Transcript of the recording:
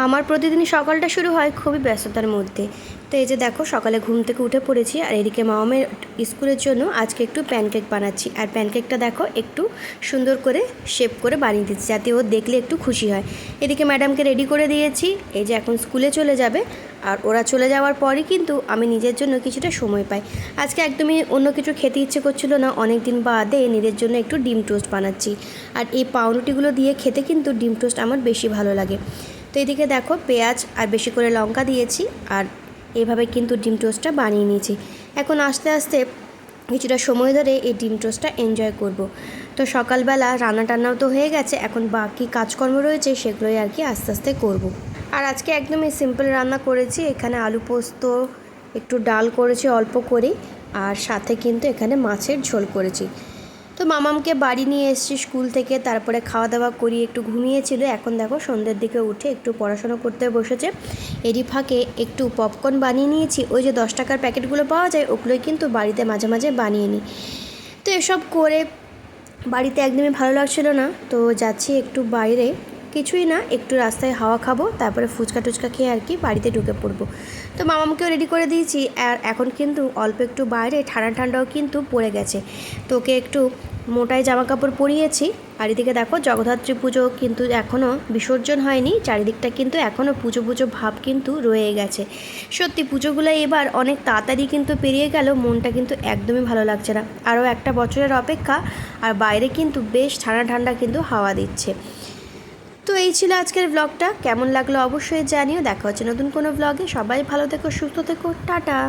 আমার প্রতিদিন সকালটা শুরু হয় খুবই ব্যস্ততার মধ্যে। তো এই যে দেখো সকালে ঘুম থেকে উঠে পড়েছি, আর এদিকে মামামের স্কুলের জন্য আজকে একটু প্যানকেক বানাচ্ছি। আর প্যানকেকটা দেখো একটু সুন্দর করে শেপ করে বানিয়ে দিচ্ছি, যাতে ও দেখলে একটু খুশি হয়। এদিকে ম্যাডামকে রেডি করে দিয়েছি, এই যে এখন স্কুলে চলে যাবে। আর ওরা চলে যাওয়ার পরই কিন্তু আমি নিজের জন্য কিছুটা সময় পাই। আজকে একদমই অন্য কিছু খেতে ইচ্ছে করছিল না, অনেক দিন বাদে নিজের জন্য একটু ডিম টোস্ট বানাচ্ছি। আর এই পাউরুটিগুলো দিয়ে খেতে কিন্তু ডিম টোস্ট আমার বেশি ভালো লাগে। তো এদিকে দেখো পেঁয়াজ আর বেশি করে লঙ্কা দিয়েছি, আর এভাবে কিন্তু ডিম টোস্টটা বানিয়ে নিয়েছি। এখন আস্তে আস্তে কিছুটা সময় ধরে এই ডিম টোস্টটা এনজয় করব। তো সকালবেলা রান্না টান্নাও তো হয়ে গেছে, এখন বাকি কাজকর্ম রয়েছে, সেগুলোই আর কি আস্তে আস্তে করব। আর আজকে একদমই সিম্পল রান্না করেছি। এখানে আলু পোস্ত, একটু ডাল করেছি অল্প করে, আর সাথে কিন্তু এখানে মাছের ঝোল করেছি। তো মামামকে বাড়ি নিয়ে এসেছি স্কুল থেকে, তারপরে খাওয়া দাওয়া করি, একটু ঘুমিয়েছিল। এখন দেখো সন্ধ্যের দিকে উঠে একটু পড়াশোনা করতে বসেছে। এরই ফাঁকে একটু পপকর্ন বানিয়ে নিয়েছি। ওই যে 10 টাকার প্যাকেটগুলো পাওয়া যায়, ওগুলোই কিন্তু বাড়িতে মাঝে মাঝে বানিয়ে নিই। তো এসব করে বাড়িতে একদমই ভালো লাগছিল না, তো যাচ্ছি একটু বাইরে, কিছুই না, একটু রাস্তায় হাওয়া খাবো, তারপরে ফুচকা টুচকা খেয়ে আর কি বাড়িতে ঢুকে পড়বো। তো মামামকেও রেডি করে দিয়েছি। আর এখন কিন্তু অল্প একটু বাইরে ঠান্ডা ঠান্ডাও কিন্তু পড়ে গেছে, তো ওকে একটু মোটাই জামা কাপড় পরিয়েছি। আর এদিকে দেখো জগদ্ধাত্রী পুজো কিন্তু এখনও বিসর্জন হয়নি, চারিদিকটা কিন্তু এখনও পুজো পুজো ভাব কিন্তু রয়ে গেছে। সত্যি পুজোগুলো এবার অনেক তাড়াতাড়ি কিন্তু পেরিয়ে গেল, মনটা কিন্তু একদমই ভালো লাগছে না। আরও একটা বছরের অপেক্ষা, আর বাইরে কিন্তু বেশ ঠান্ডা ঠান্ডা কিন্তু হাওয়া দিচ্ছে। তো এই ছিল আজকের ব্লগটা, কেমন লাগলো অবশ্যই জানিও। দেখা হচ্ছে নতুন কোনো ব্লগে। সবাই ভালো থেকো, সুস্থ থেকো, টাটা।